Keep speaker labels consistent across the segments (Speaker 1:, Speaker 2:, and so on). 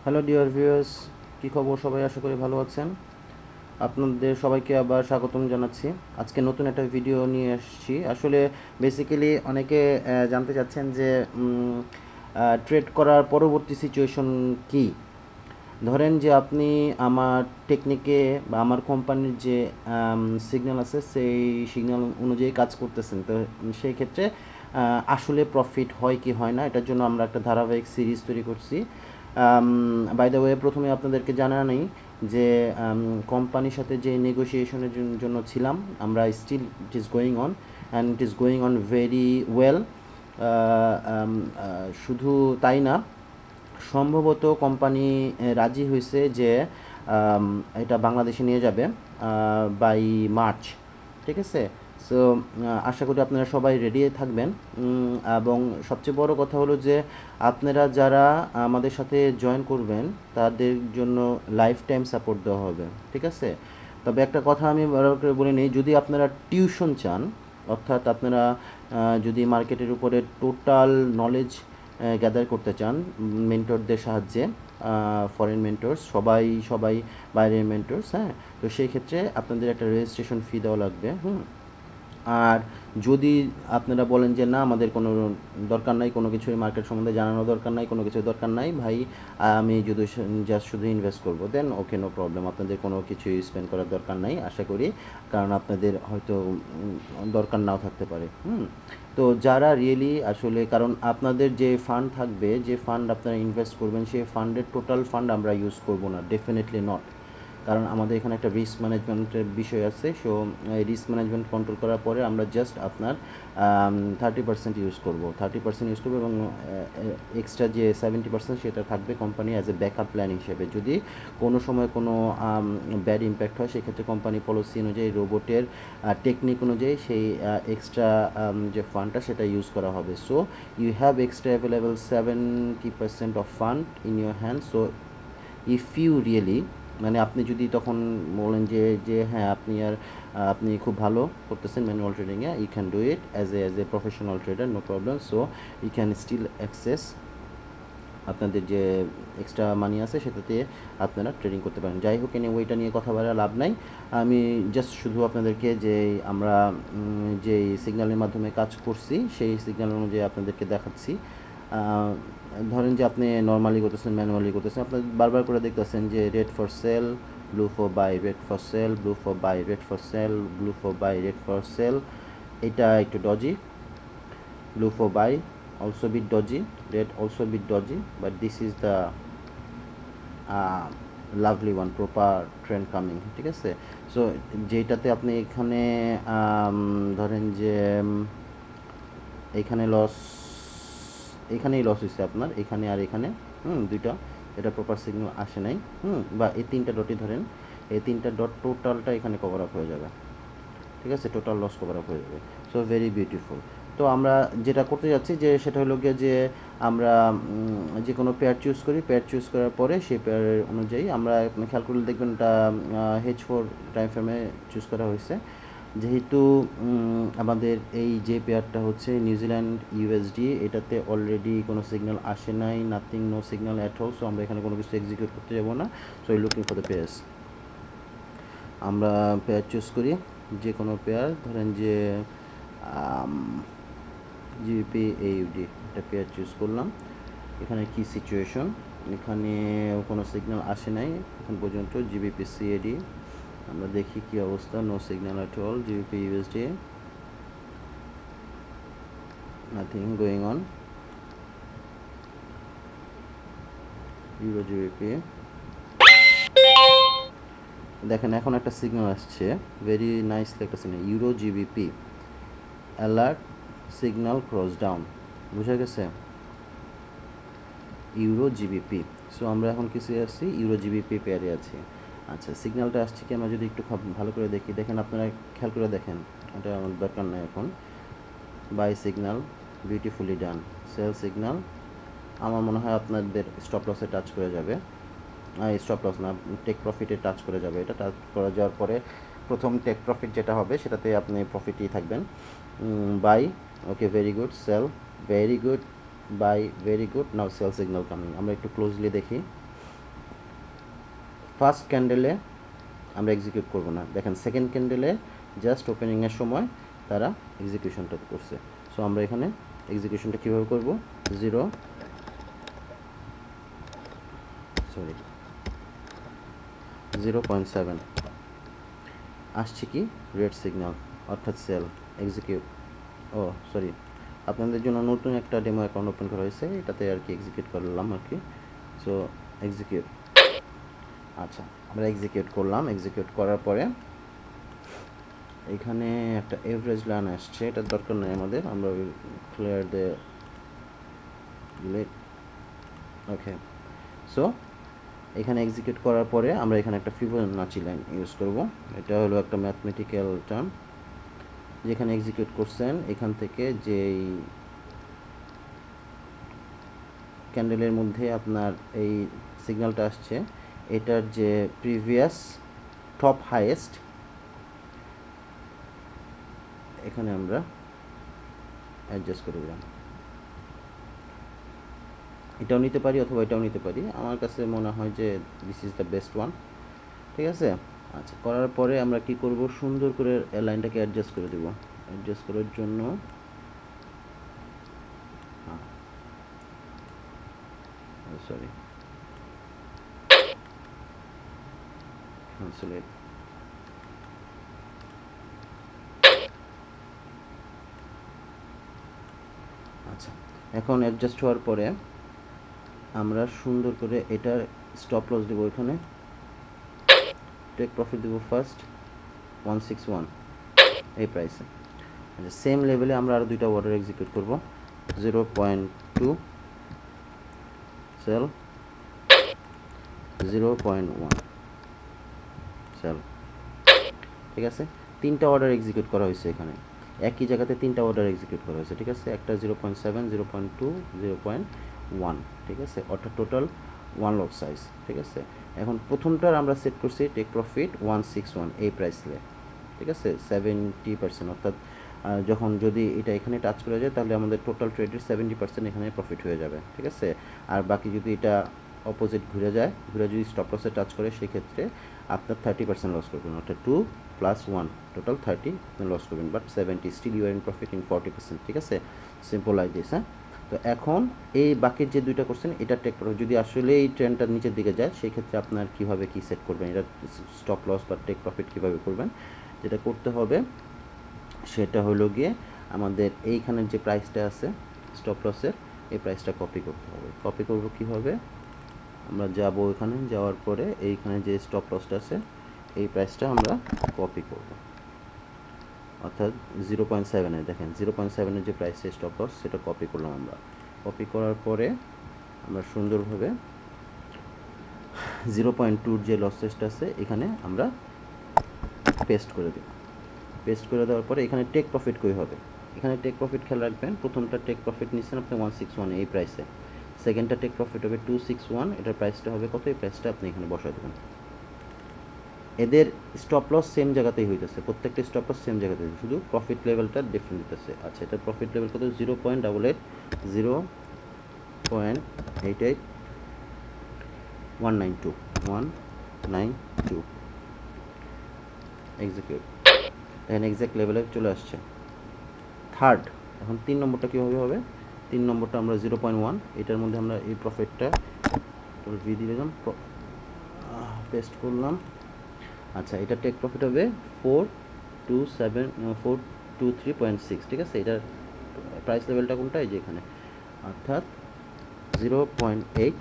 Speaker 1: Hello dear viewers, কী খবর? সবাই আশা করি ভালো আছেন। আপনাদের সবাইকে আবার স্বাগতম জানাচ্ছি। আজকে নতুন একটা ভিডিও নিয়ে আসছি। আসলে বেসিক্যালি অনেকে জানতে চাচ্ছেন যে ট্রেড করার পরবর্তী সিচুয়েশন কী। ধরেন যে আপনি আমার টেকনিকে বা আমার কোম্পানির যে সিগন্যাল আছে সেই সিগন্যাল অনুযায়ী কাজ করতেছেন, তো সেই ক্ষেত্রে আসলে প্রফিট হয় কি হয় না, এটার জন্য আমরা একটা ধারাবাহিক সিরিজ তৈরি করছি। বাই দ্য ওয়ে, প্রথমে আপনাদেরকে জানা নেই যে কোম্পানির সাথে যে নেগোসিয়েশনের জন্য ছিলাম আমরা, still it is going on and it is going on very well. শুধু তাই না, সম্ভবত কোম্পানি রাজি হয়েছে যে এটা বাংলাদেশে নিয়ে যাবে বাই মার্চ। ঠিক আছে? সো আশা করি আপনারা সবাই রেডি থাকবেন। এবং সবচেয়ে বড় কথা হলো যে আপনারা যারা আমাদের সাথে জয়েন করবেন তাদের জন্য লাইফ টাইম সাপোর্ট দেওয়া হবে। ঠিক আছে? তবে একটা কথা আমি বারবার করে বলে নিই, যদি আপনারা টিউশন চান, অর্থাৎ আপনারা যদি মার্কেটের উপরে টোটাল নলেজ গ্যাদার করতে চান মেন্টরদের সাহায্যে, ফরেন মেন্টরস, সবাই সবাই বাইরের মেন্টরস, হ্যাঁ, তো সেই ক্ষেত্রে আপনাদের একটা রেজিস্ট্রেশন ফি দেওয়া লাগবে। আর যদি আপনারা বলেন যে না, আমাদের কোনো দরকার নাই, কোনো কিছুই মার্কেট সম্বন্ধে জানানো দরকার নাই, কোনো কিছু দরকার নাই ভাই, আমি যদি জাস্ট শুধু ইনভেস্ট করবো, দেন ওকে, নো প্রবলেম, আপনাদের কোনো কিছুই স্পেন্ড করার দরকার নাই আশা করি, কারণ আপনাদের হয়তো দরকার নাও থাকতে পারে। তো যারা রিয়েলি আসলে, কারণ আপনাদের যে ফান্ড থাকবে, যে ফান্ড আপনারা ইনভেস্ট করবেন, সেই ফান্ডের টোটাল ফান্ড আমরা ইউজ করব না, ডেফিনেটলি নট। কারণ আমাদের এখানে একটা রিস্ক ম্যানেজমেন্টের বিষয় আছে। সো এই রিস্ক ম্যানেজমেন্ট কন্ট্রোল করার পরে আমরা জাস্ট আপনার 30% ইউজ করব, 30% ইউজ করবো, এবং এক্সট্রা যে 70% সেটা থাকবে company as a backup plan হিসেবে। যদি কোনো সময় কোনো ব্যাড ইম্প্যাক্ট হয়, সেক্ষেত্রে কোম্পানি পলিসি অনুযায়ী, রোবটের টেকনিক অনুযায়ী সেই এক্সট্রা যে ফান্ডটা সেটা ইউজ করা হবে। So you have extra available 70% of fund in your hand. So if you really, মানে আপনি যদি তখন বলেন যে যে হ্যাঁ, আপনি খুব ভালো করতেছেন ম্যানুয়াল ট্রেডিংয়ে, you can do it as a professional trader, no problem. So you can still access আপনাদের যে এক্সট্রা মানি আছে সেটাতে আপনারা ট্রেডিং করতে পারেন। যাই হোক, এনে ওইটা নিয়ে কথা বলার লাভ নাই। আমি জাস্ট শুধু আপনাদেরকে যে আমরা যে সিগন্যালের মাধ্যমে কাজ করছি সেই সিগন্যাল অনুযায়ী আপনাদেরকে দেখাচ্ছি। ধরেন যে আপনি নর্মালি করতেছেন, ম্যানুয়ালি করতেছেন, আপনি বারবার করে দেখতেছেন যে red for sell, blue for buy, red for sell, blue for buy, red for sell, blue for buy, red for sell. এটা একটু dodgy. Blue for buy, also bit dodgy. Red also bit dodgy, but this is the lovely one, proper trend coming. ঠিক আছে? So যেটাতে আপনি এখানে ধরেন যে এইখানে লস, এখানেই লস হয়েছে আপনার, এখানে আর এখানে দুইটা, এটা প্রপার সিগন্যাল আসে নাই। বা এই তিনটা ডটই ধরেন, এই তিনটা ডট টোটালটা এখানে কভার আপ হয়ে যাবে। ঠিক আছে? টোটাল লস কভার আপ হয়ে যাবে। So very beautiful. তো আমরা যেটা করতে যাচ্ছি যে সেটা হলো গিয়ে যে আমরা যে কোনো পেয়ার চুজ করি, পেয়ার চুজ করার পরে সেই পেয়ারের অনুযায়ী আমরা, আপনি খেয়াল করলে দেখবেন এটা H4 টাইম ফ্রেমে চুজ করা হয়েছে। যেহেতু আমাদের এই যে পেয়ারটা হচ্ছে নিউজিল্যান্ড ইউএসডি, এটাতে অলরেডি কোনো সিগন্যাল আসে নাই, nothing, no signal at all. So আমরা এখানে কোনো কিছু এক্সিকিউট করতে যাবো না। So looking for the pairs, আমরা পেয়ার চুজ করি, যে কোনো পেয়ার, ধরেন যে জিবিপি এইউডি, একটা পেয়ার চুজ করলাম। এখানে কি সিচুয়েশন, এখানে কোনো সিগন্যাল আসে নাই এখন পর্যন্ত। জিবিপি সিএডি, আমরা দেখি কি অবস্থা, no signal at all. GBP USD, nothing going on. Euro GBP, দেখেন এখন একটা সিগন্যাল আসছে, ভেরি নাইসলি একটা signal, euro GBP alert signal cross down, বুঝা গেছে? Euro GBP. সো আমরা এখন কিছু আসছি, ইউরো জিবিপি পেয়ারে আছি। আচ্ছা, সিগন্যালটা আসছে কি আমরা যদি একটু ভালো করে দেখি, দেখেন আপনারা খেয়াল করে দেখেন, এটা আমার দরকার নেই এখন। By signal, beautifully done. Sell signal, আমার মনে হয় আপনাদের স্টপ লসে টাচ করে যাবে, স্টপ লস না, টেক প্রফিটে টাচ করে যাবে। এটা টাচ করে যাওয়ার পরে প্রথম টেক প্রফিট যেটা হবে সেটাতে আপনি প্রফিটই থাকবেন। Buy, okay, very good. Sell, very good. Buy, very good. Now sell signal coming. আমরা একটু ক্লোজলি দেখি, ফার্স্ট ক্যান্ডেলে আমরা এক্সিকিউট করব না, দেখেন সেকেন্ড ক্যান্ডেলে জাস্ট ওপেনিংয়ের সময় তারা এক্সিকিউশনটা করছে। সো আমরা এখানে এক্সিকিউশনটা কীভাবে করব, 0.7 আসছে কি রেড সিগন্যাল, অর্থাৎ সেল এক্সিকিউট। ও সরি, আপনাদের জন্য নতুন একটা ডেমো অ্যাকাউন্ট ওপেন করা হয়েছে, এটাতে আর কি এক্সিকিউট করলাম আর কি। সো এক্সিকিউট, আচ্ছা আমরা এক্সিকিউট করলাম। এক্সিকিউট করার পরে এখানে একটা এভারেজ লাইন আসছে, এটার দরকার নেই আমাদের, আমরা clear the late. Okay, so এখানে এক্সিকিউট করার পরে আমরা এখানে একটা ফিবোনাচি লাইন ইউজ করব। এটা হলো একটা ম্যাথমেটিক্যাল টার্ম, যেখানে এক্সিকিউট করছেন এখান থেকে যেই ক্যান্ডেলের মধ্যে আপনার এই সিগন্যালটা আসছে, এটার যে প্রিভিয়াস টপ হাইয়েস্ট, এখানে আমরা অ্যাডজাস্ট করে দিলাম। এটাও নিতে পারি অথবা এটাও নিতে পারি, আমার কাছে মনে হয় যে this is the best one. ঠিক আছে, আচ্ছা করার পরে আমরা কি করব, সুন্দর করে লাইনটাকে অ্যাডজাস্ট করে দেব। অ্যাডজাস্ট করার জন্য সরি ট্রান্সলেট, আচ্ছা এখন অ্যাডজাস্ট হওয়ার পরে আমরা সুন্দর করে এটার স্টপ লস দেবো, এখানে টেক প্রফিট দেবো ফার্স্ট 161 এই প্রাইসে। আচ্ছা সেম লেভেলে আমরা আরও দুইটা অর্ডার এক্সিকিউট করব, 0.2 সেল, 0.1 সেল। ঠিক আছে, তিনটা অর্ডার এক্সিকিউট করা হয়েছে এখানে, একই জায়গাতে তিনটা অর্ডার এক্সিকিউট করা হয়েছে। ঠিক আছে, একটা 0.7, 0.2, 0.1, ঠিক আছে, অর্থাৎ টোটাল 1 লট সাইজ। ঠিক আছে, এখন প্রথমটার আমরা সেট করছি টেক প্রফিট 161 এই প্রাইসে। ঠিক আছে, 70%, অর্থাৎ যখন যদি এটা এখানে টাচ করে যায় তাহলে আমাদের টোটাল ট্রেডের 70% এখানে প্রফিট হয়ে যাবে। ঠিক আছে, আর বাকি যদি এটা অপোজিট ঘুরে যায়, ঘুরে যদি স্টপ লসে টাচ করে, সেক্ষেত্রে আপনার 30% লস করবেন, অর্থাৎ 2 + 1 টোটাল 30 আপনি লস করবেন, but 70 still you are in profit in 40%। ঠিক আছে, সিম্পল লাইক দিস। হ্যাঁ, তো এখন এই বাকির যে দুইটা করছেন এটা টেক প্রফিট, যদি আসলে এই ট্রেন্ডটা নিচের দিকে যায় সেই ক্ষেত্রে আপনার কীভাবে কী সেট করবেন, এটা স্টপ লস বা টেক প্রফিট কীভাবে করবেন, যেটা করতে হবে সেটা হলো গিয়ে আমাদের এইখানের যে প্রাইসটা আছে স্টপ লসের, এই প্রাইসটা কপি করতে হবে। কপি করব কীভাবে, আমরা যাব এখানে, যাওয়ার পরে এইখানে যে স্টপ লসটা আছে এই প্রাইসটা আমরা কপি করব, অর্থাৎ 0.7-এ দেখেন 0.7-এর যে প্রাইসে স্টপ লস সেটা কপি করলাম আমরা। কপি করার পরে আমরা সুন্দরভাবে 0.2-র যে লসেসটা আছে এখানে আমরা পেস্ট করে দেব। পেস্ট করে দেওয়ার পরে এখানে টেক প্রফিট কই হবে, এখানে টেক প্রফিট খেয়াল রাখবেন, প্রথমটা টেক প্রফিট নিচ্ছেন আপনি 161 এই প্রাইসে, সেকেন্ডটা টেক প্রফিট হবে 261, এটার প্রাইসটা হবে কত, এই প্রাইসটা আপনি এখানে বসায় দেবেন। এদের স্টপ লস সেম জায়গাতেই হইতেছে, প্রত্যেকটা স্টপ লস সেম জায়গাতে, শুধু প্রফিট লেভেলটা ডিফারেন্ট দিতেছে। আচ্ছা, এটা প্রফিট লেভেল কত, 0.88, 192 এক্সিকিউট, এখানে এক্সাক্ট লেভেলে চলে আসছে। থার্ড, এখন 3 নম্বরটা কীভাবে হবে, 3 নম্বরটা আমরা 0.1, এটার মধ্যে আমরা এই প্রফিটটা ভি দিলাম, পেস্ট করলাম। আচ্ছা, এটা টেক প্রফিট হবে 423.6। ঠিক আছে, এটার প্রাইস লেভেলটা কোনটা, এই যে এখানে, অর্থাৎ 0.8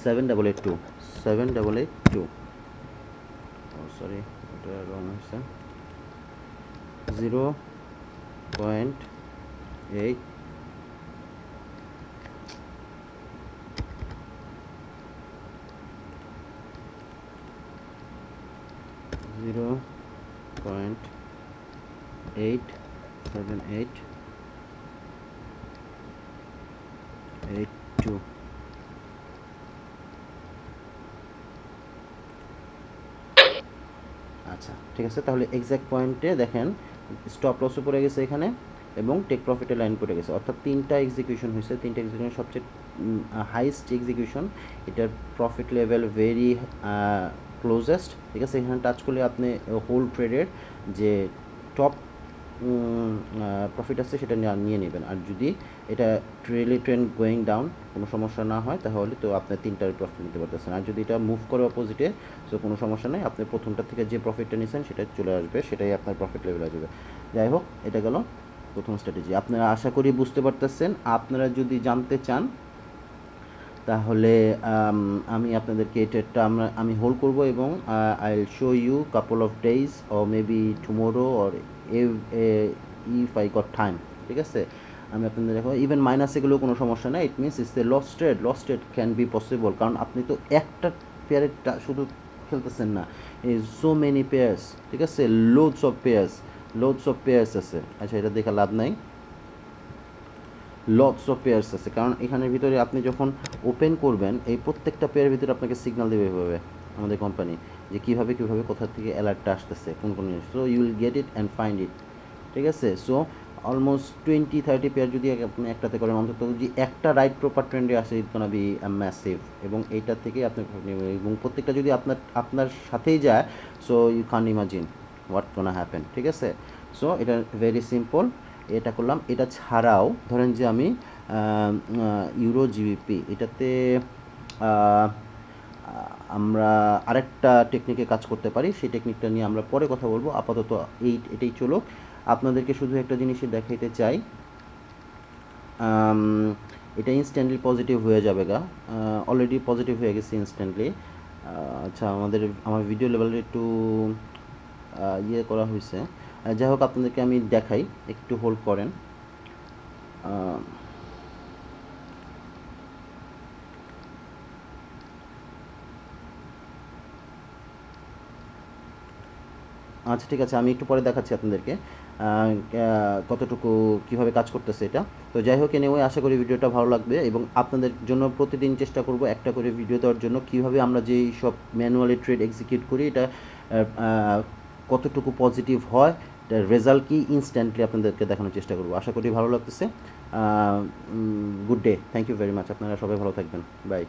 Speaker 1: 7882 সরি এটা রং হয়েছে, 0.8 0.87882। আচ্ছা ঠিক আছে, তাহলে এক্স্যাক্ট পয়েন্টে দেখেন স্টপ লসও পড়ে গেছে এখানে, এবং টেক প্রফিটের লাইন পড়ে গেছে, অর্থাৎ তিনটা এক্সিকিউশন হয়েছে। তিনটা এক্সিকিউশন সবচেয়ে হাইস্ট এক্সিকিউশন, এটার প্রফিট লেভেল ভেরি ক্লোজেস্ট, ঠিক আছে। এখানে টাচ করলে আপনি হোল ট্রেডের যে টপ প্রফিট আছে সেটা নিয়ে নেবেন। আর যদি এটা ট্রেন্ড গোয়িং ডাউন কোনো সমস্যা না হয় তাহলে তো আপনি তিনটার প্রফিট নিতে পারতেছেন। আর যদি এটা মুভ করে অপোজিটে তো কোনো সমস্যা নেই, আপনি প্রথমটা থেকে যে প্রফিটটা নিয়েছেন সেটা চলে আসবে, সেটাই আপনার প্রফিট লেভেল আসবে। যাই হোক, এটা গেল প্রথম স্ট্র্যাটেজি। আপনারা আশা করি বুঝতে পারতেছেন। আপনারা যদি জানতে চান তাহলে আমি আপনাদেরকে এটা আমি হোল্ড করব এবং I will show you couple of days or maybe tomorrow or if I got time, ঠিক আছে। আমি আপনাদের দেখো ইভেন মাইনাসে গেলেও কোনো সমস্যা নাই, it means it's a loss trade can be possible, কারণ আপনি তো একটা পেয়ারের শুধু খেলতেছেন না, সো মেনি পেয়ার্স, ঠিক আছে, লোডস অফ পেয়ার্স আছে। আচ্ছা, এটা দেখা লাভ নাই, লটস অফ পেয়ার্স আছে, কারণ এখানের ভিতরে আপনি যখন ওপেন করবেন এই প্রত্যেকটা পেয়ারের ভিতরে আপনাকে সিগন্যাল দেবে এভাবে আমাদের কোম্পানি, যে কীভাবে কোথা থেকে অ্যালার্টটা আসতেছে, কোন জিনিস। So you will get it and find it, ঠিক আছে। সো অলমোস্ট 20-30 পেয়ার যদি আপনি একটাতে করেন, অন্তত যদি একটা রাইট প্রপার ট্রেন্ডে আসে, ইট গোনা বি ম্যাসিভ, এবং এইটার থেকে আপনি এবং প্রত্যেকটা যদি আপনার সাথেই যায়, so you can imagine what gonna happen, ঠিক আছে। সো এটা ভেরি সিম্পল, এটা করলাম। এটা ছাড়াও ধরেন যে আমি ইউরো জিবিপি এটাতে আমরা আরেকটা টেকনিকে কাজ করতে পারি, সেই টেকনিকটা নিয়ে আমরা পরে কথা বলবো। আপাতত এটাই চলো। আপনাদেরকে শুধু একটা জিনিসই দেখাইতে চাই, এটা ইনস্ট্যান্টলি পজিটিভ হয়ে যাবে গা, অলরেডি পজিটিভ হয়ে গেছে ইনস্ট্যান্টলি। আচ্ছা, আমার ভিডিও লেভেলে একটু ইয়ে করা হয়েছে। যাই হোক, আপনাদেরকে আমি দেখাই, একটু হোল্ড করেন। আচ্ছা, ঠিক আছে, আমি একটু পরে দেখাচ্ছি আপনাদেরকে কতটুকু কীভাবে কাজ করতেছে এটা। তো যাই হোক, এনিওয়ে আশা করি ভিডিওটা ভালো লাগবে, এবং আপনাদের জন্য প্রতিদিন চেষ্টা করব একটা করে ভিডিও দেওয়ার জন্য, কীভাবে আমরা যেই সব ম্যানুয়ালি ট্রেড এক্সিকিউট করি এটা কতটুকু পজিটিভ হয়, এটার রেজাল্ট কি ইনস্ট্যান্টলি আপনাদেরকে দেখানোর চেষ্টা করব। আশা করি ভালো লাগতেছে। Good day, thank you very much, আপনারা সবাই ভালো থাকবেন, বাই।